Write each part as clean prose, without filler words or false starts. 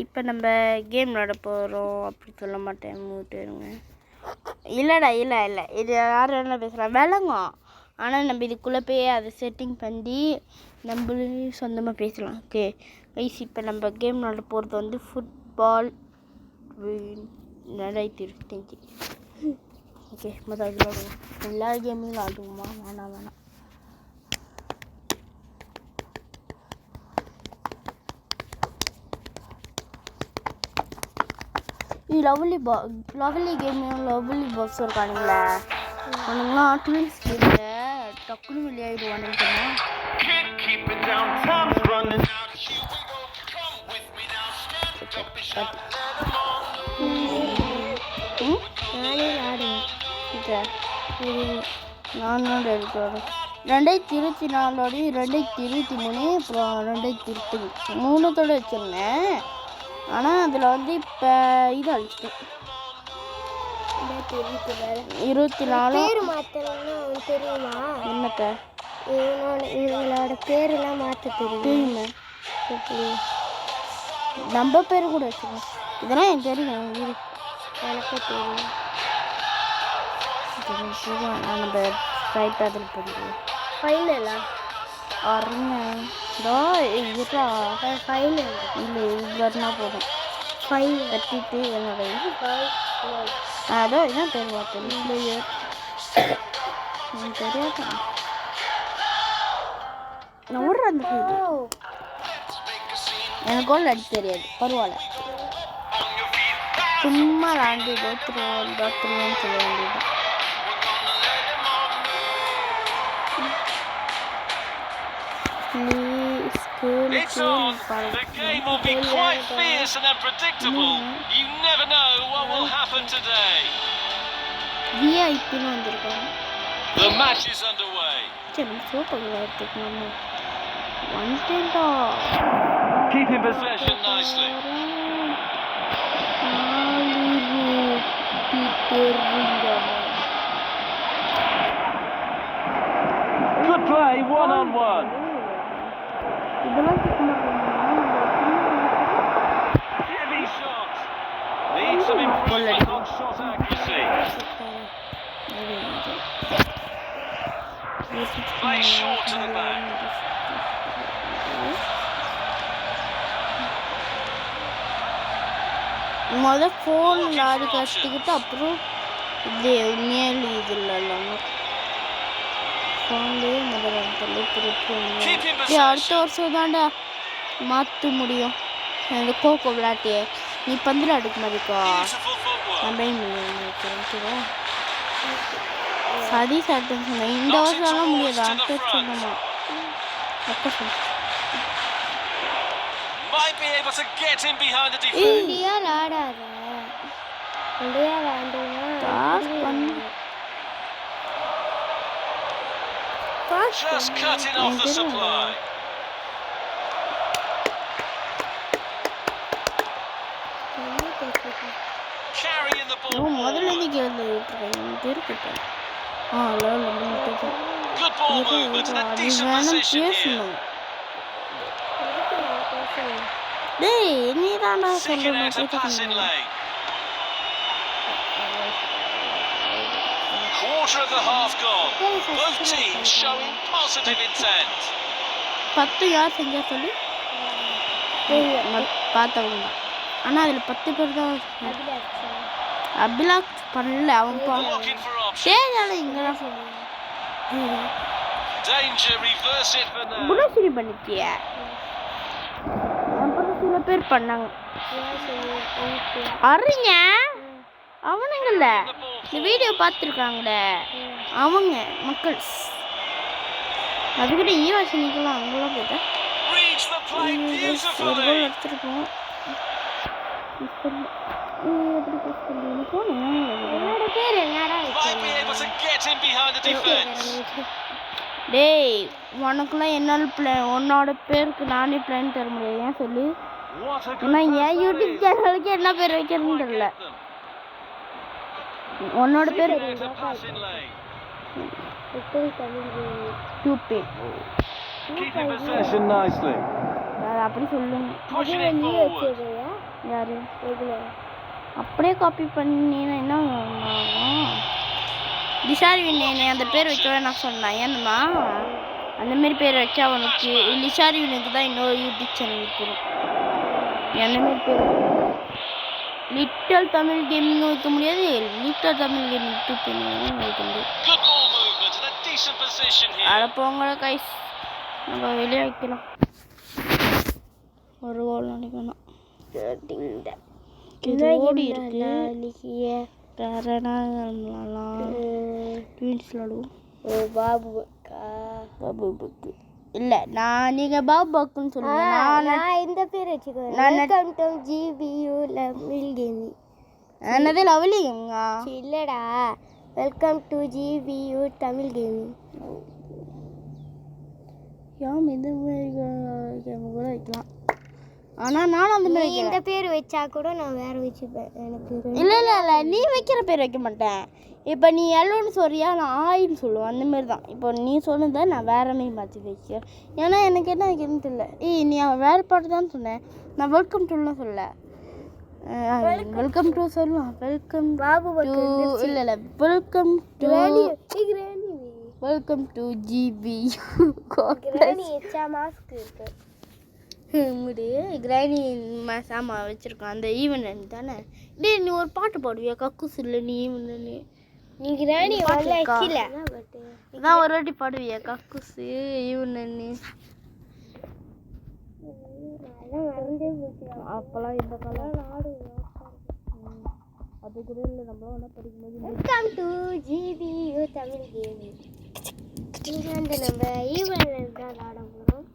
இப்போ நம்ம கேம் விளாட போகிறோம். அப்படி சொல்ல மாட்டேன், மூட்டுருங்க. இல்லைடா, இல்லை இது யார் என்ன பேசுகிறா விளங்கும். ஆனால் நம்ம இதுக்குள்ளே போய் அதை செட்டிங் பண்ணி நம்மளே சொந்தமாக பேசலாம். ஓகே கைஸ், இப்போ நம்ம கேம் விளாட போகிறது வந்து ஃபுட்பால் 2025. ஓகே, முதல்ல விளாடுவோம். எல்லா கேமும் விளாடுவோமா? வேணாம். லவ்லி கேம் லவ்லி பாக்ஸ் இருக்கானுங்களே, அவனுங்களாம் ட்வின்ஸ் கேம்ல டக்குனு வெளியாயிடுவானுங்க. நானோட இருக்கிறோம் 2024 2023 அப்புறம் 2023 வச்சுருந்தேன். ஆனால் அதில் வந்து இப்போ இது அழிச்சிட்டேன். 24 பேர் மாற்றணும்னா தெரியுமா? என்னத்த இவங்களோட பேரெல்லாம் மாற்ற தெரியுமா? நம்ம பேர் கூட வச்சுக்கோங்க. இதெல்லாம் எனக்கு தெரியும், எனக்கு தெரியும். நம்ம ரைட் அதில் போடுவோம். ஃபைனலா அருங்க இதா ஃபைனல் இல்லை இவ்வளோனா போதும். ஃபைன் கட்டிட்டு என்னோட அதோ இதான் பேர் பார்த்தேன். பிளேயர் தெரியாதா? நான் ஓடுற அந்த எனக்கு கோல் அடிக்க தெரியாது, பரவாயில்ல. சும்மா விளாண்டு தோத்துருவோன்னு சொல்ல வேண்டியது. It's on. The game will be quite fierce and unpredictable. You never know what will happen today. விஐபின்னு வந்திருக்காங்க. The match is underway. சரி, சூப்பராக எடுத்துக்கணும். வந்துட்டா. Keep in possession nicely. Good play, 1-on-1. Heavy shot. Needs some improvement on shot accuracy. Play short to the back. முதல்ல phone விளாடி கற்றுக்கிட்டு அப்புறம் இது உண்மையில் இது இல்லைன்னா ஃபோன்லேயே முதல்ல அடுத்த வருஷம் தாண்டா மாற்ற முடியும். இந்த கோகோ விளையாட்டியே நீ பந்தில் அடுக்க மாதிரிக்கா நம்ம சதி சாப்பிட்டு சொன்னேன். இந்த வருஷம்லாம் முடியாது, அடுத்த வருஷம் தான்மா. அப்போ சொன்னேன் Might be able to get in behind the defense. India விளையாடாத. இந்தியா விளையாடுனா Just cutting off the supply. Carrying the ball. முதல்ல இருந்து கேள்வி இருக்கட்டும். Good ball movement and a decent position here. டேய் நீ தான்டா Seeking out a passing lane. Quarter of the half gone. Both teams showing positive intent. 10 யார் செஞ்சா சொல்லி பார்த்தவங்க தான். ஆனால் அதில் 10 பேர் தான். அபிலாக் பண்ணல, அவன் சேதால இங்கே தான் சொன்னான். Danger, reverse it for now. குணசரி பண்ணிட்டிய அப்புறம் சில பேர் பண்ணாங்க. அறிங்க அவனுங்கள்ல இந்த வீடியோ பார்த்துருக்காங்களே அவங்க மக்கள். அதுக்கிட்ட ஈவாசனிக்கெல்லாம் அங்கெல்லாம் போயிட்டேன். ஒரு கோல் எடுத்துருப்போம். டேய் உனக்குலாம் என்னால் உன்னோட பேருக்கு நானே பிளான் தர முடியாது. ஏன் சொல்லு, நான் என் யூடியூப் சேனலுக்கு என்ன பேர் வைக்கிறதுன்னு தெரியல. உன்னோட பேர் அப்படி சொல்லுங்க. யாரு இதில் அப்படியே காப்பி பண்ணினா என்ன ஆகும்? லிஷாரிவின் அந்த பேர் வைக்கவே நான் சொன்னேன். ஏன்னா அந்தமாரி பேர் வச்சா அவனுக்கு லிஷாரிவினுக்கு தான் இன்னொரு யூடியூப் சேனல் வைக்கணும். என்னமாரி பேர் லிட்டில் தமிழ் கேமிங் வைக்க முடியாது, little Tamil gaming YouTube channel வைக்க முடியாது. Good ball movement and a decent position here. அதை போங்கள கைஸ், நம்ம வெளியே வைக்கலாம். ஒரு கோல் நினைக்கணும். ஓடி இருக்கு. வேற என்ன விளாடலாம்? ட்வின்ஸ் விளாடுவோம். பாபு புக்கு இல்லை, நீங்கள் பாபு பக்குன்னு சொல்லுங்க. நான் இந்த பேர் வச்சுக்குவேன். Welcome to GPU Tamil gaming. என்னது லவ்லிங்க? இல்லைடா, welcome to GPU Tamil gaming. ஏன் இந்த மாதிரி கேம் கூட வைக்கலாம். ஆனால் நானும் அந்த மாதிரி இந்த பேர் வச்சா கூட நான் வேற வச்சுப்பேன். எனக்கு இல்லை நீ வைக்கிற பேர் வைக்க மாட்டேன். இப்போ நீ எல்லோன்னு சொல்றியா, நான் ஆயின்னு சொல்லுவேன். அந்தமாரி தான். இப்போ நீ சொன்னதை நான் வேற மாதிரி மாற்றி வைக்கிறேன். ஏன்னா எனக்கு என்ன வைக்கிறேன்னு தெரியல. நீ வேறு பாட்டு தான் சொன்னேன். நான் வெல்கம் டுலாம் சொல்ல. வெல்கம் டு சொல்லலாம். வெல்கம் பாபு இல்லை welcome to welcome to GB mask இருக்கு. கிராணி சாமான் வச்சிருக்கோம். அந்த ஈவெண்ட் தானே. டேய் நீ ஒரு பாட்டு பாடுவியா? கக்கூஸ் இல்லை நீ ஈவெண்ட் நீ கிராணி வரல. நான் ஒரு வாட்டி பாடுவியா? கக்கூஸ் ஈவெண்ட் அப்பெல்லாம் இந்த காலம் அது கூட இல்லை. நம்மளும் ஒன்றா படிக்கும்போது welcome to GPU Tamil gaming. இந்த நம்ம ஈவெண்ட் தான் ஆட போகிறோம்.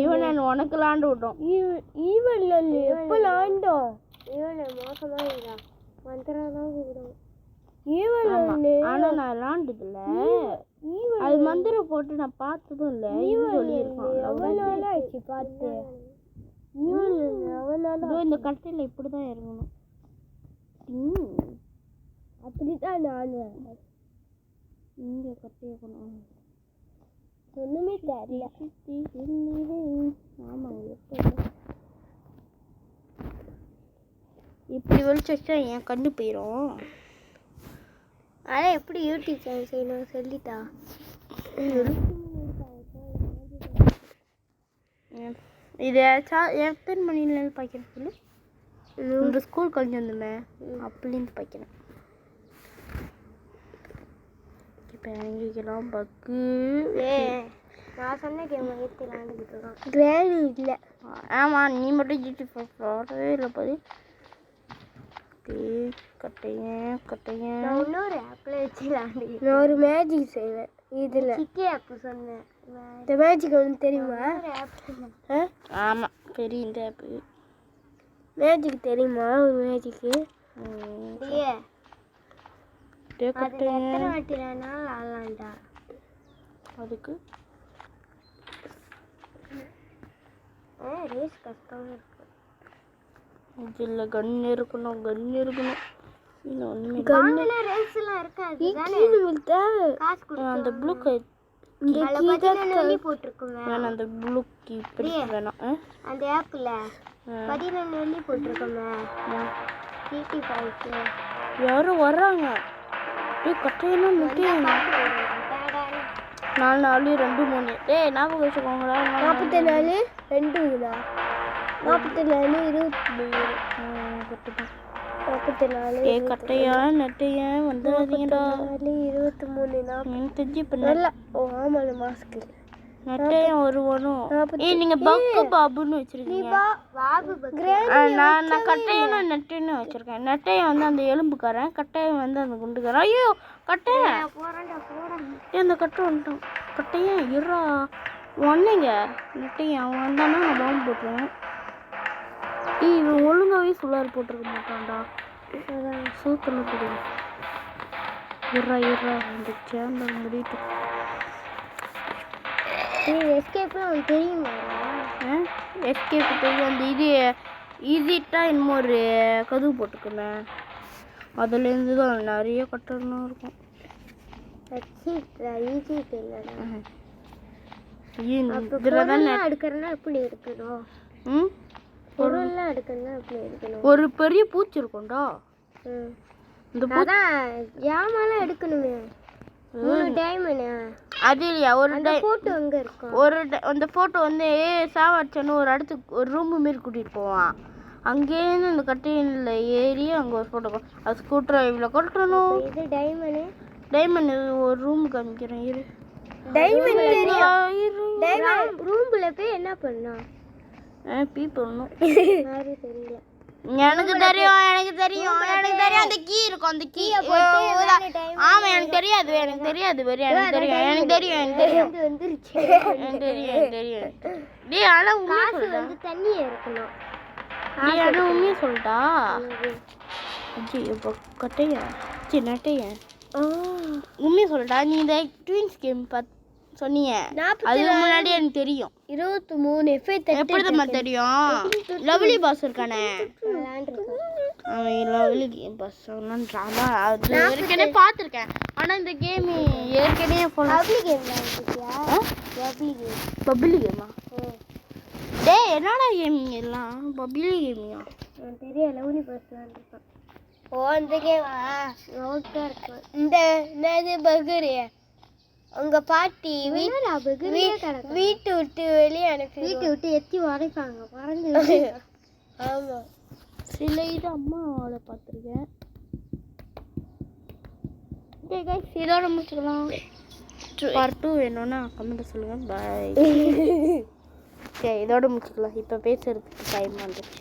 ஈவன் உனக்கு லாண்டு விட்டோம். ஈவன் எப்போ லாண்டோம்? ஈவன் மோசமாக இருக்கா? மந்திரம் விடும். ஈவன் ஆனால் நான் லாண்டதில்ல. அது மந்திரம் போட்டு நான் பார்த்ததும் இல்லை. ஈவன் ஆச்சு பார்த்து. இந்த கட்டையில் இப்படி தான் இறங்கணும். அப்படித்தான் நான் இங்கே கட்டையை கொண்டு ஒன்றுமே தெரியல. ஆமாங்க, இப்படி வெளிச்சு வச்சா என் கண்டு போயிடும். ஆனால் எப்படி யூடியூப் சேனல் செய்யணும் சொல்லிட்டா? இது எத்தனை மணிலேருந்து பார்க்கணும் சொல்லு. இந்த ஸ்கூல் கழிஞ்சு வந்துமே அப்படிலேருந்து பார்க்கணும். இப்போ இறங்கிக்கலாம். பக்கு நான் சொன்ன கேம் ஏற்றி விளாண்டுக்கிட்டு இருக்கோம். கிராணி இல்லை. ஆமாம், நீ மட்டும் யூடியூப் வரவே இல்லை பாரு. கட்டையன் நான் இன்னொரு ஆப்பில் வச்சு விளாண்டு. நான் ஒரு மேஜிக் செய்வேன். இதில் சிக்கி ஆப் சொன்னேன். இந்த மேஜிக் ஒன்று தெரியுமா? ஆமாம் தெரியும். இந்த ஆப்பு மேஜிக் தெரியுமா? ஒரு மேஜிக்கு எத்தனை வாட்டி வேணாலும் ஆடலாம்டா. அதுக்கு ரேஸ் கஷ்டமாக இருக்கு. இதில் கன் இருக்கணும். இன்னும் ஒன்றுமே கன்னில் ரேஸ்லாம் இருக்காது. காசு கொடுத்து அந்த ப்ளூ போட்டிருக்கோங்க. அந்த ப்ளூ இப்படி வேணாம். அந்த ஆப்பில் 14 வெள்ளி போட்டிருக்கோங்க. யாரும் வர்றாங்க. கட்டையெல்லாம் முட்டியும் 4 4 2 3. டேய் ஞாபகம் வச்சுக்கோங்களா? 44 2 44 23 கட்டையா நெட்டையா வந்துடாதீங்கடா. 23 எனக்கு தெரிஞ்சு இப்போ நல்லா. ஓ ஆமாம், மாஸ்க்கு நெட்டையும் வருவனும். நீங்க பக்கு பாபுன்னு வச்சிருக்கீங்க. நான் கட்டையும் நெட்டையும் வச்சிருக்கேன். நெட்டையும் வந்து அந்த எலும்புக்காரன், கட்டையும் வந்து அந்த குண்டுக்காரன். ஐயோ கட்டையன் அந்த கட்டை வந்துட்டான். கட்டையன் இருறா ஒன்னைங்க. நெட்டையன் அவன் வந்தானா நான் பாம்பு போட்டுருவேன். இவன் ஒழுங்காவே சுள்ளாறு போட்டிருக்க மாட்டான்டா. சூத்தல போடுவேன். இருறா இந்த சேனல் முடிட்டு. எஸ்கேப்லாம் தெரியுமா? எஸ்கேப் தெரியும். அந்த இது ஈஸிட்டாக இன்னும் ஒரு கதவு போட்டுக்கணும். அதுலேருந்து தான் நிறைய கட்டணம் இருக்கும். இதில் தான் எடுக்கிறனா எப்படி எடுக்கணும்? ம் பொருள்லாம் எடுக்கணும் அப்படி எடுக்கணும். ஒரு பெரிய பூச்சி இருக்கும்டா. இந்த அதான் ஜாமான்லாம் எடுக்கணுமே. 3 டைமண்ட். அது இல்லையா ஒரு அந்த போட்டோ அங்க இருக்கும். அந்த ஃபோட்டோ வந்து சாவடிச்சோன்னு ஒரு இடத்துக்கு ஒரு ரூம் மாரி கூட்டிகிட்டு போவான். அங்கேருந்து அந்த கட்டையில் ஏறி அங்கே ஒரு ஃபோட்டோ அது ஸ்க்ரூ டிரைவில் கொட்டணும். இது டைமண்ட் ஒரு ரூம் காமிக்கிறேன் இரு. டைமண்ட் டைமண்ட் ரூம்ல போய் என்ன பண்ணோம்? பீ பண்ணணும். யாரு தெரியல. எனக்கு தெரியும் அந்த கீ இருக்கும். அந்த கீ ஆமா எனக்கு தெரியாது வந்துருச்சு. தெரியும் டேய் ஆனா காசு வந்து தண்ணி இருக்கணும். உண்மையை சொல்லிட்டா. இப்போ கட்டையா நட்டையா உண்மையை சொல்லிட்டா. நீ இந்த ட்வின்ஸ் கேம் சொன்னீங்க அது முன்னாடி எனக்கு தெரியும். 23 எப்படி தான் தெரியும்? லவ்லி பாஸ் இருக்கானே அவன் லவ்லி கேம் பாஸ் சொன்னான்றான். அது ஏற்கனவே பார்த்துருக்கேன். ஆனால் இந்த கேம் ஏற்கனவே பப்ளி கேமா? டேய் என்னடா கேமிங் எல்லாம் பப்ளி கேமியா? தெரியல. Lovely pass விளாண்டுருக்கான். ஓ அந்த கேமா ஓகே இருக்கு. இந்த என்னது பகுரு உங்க பாட்டி வீட்டு விட்டு வெளியே அனுப்பி வீட்டை விட்டு எத்தி உடைப்பாங்க பறந்து. ஆமா சில இது அம்மாவோட பார்த்துருக்கேன். இதோட முடிச்சுக்கலாம். பார்ட் 2 வேணும்னா கமெண்ட் சொல்லுங்க. பாய். சரி இதோட முடிச்சுக்கலாம். இப்போ பேசுறதுக்கு டைம் வந்துச்சு.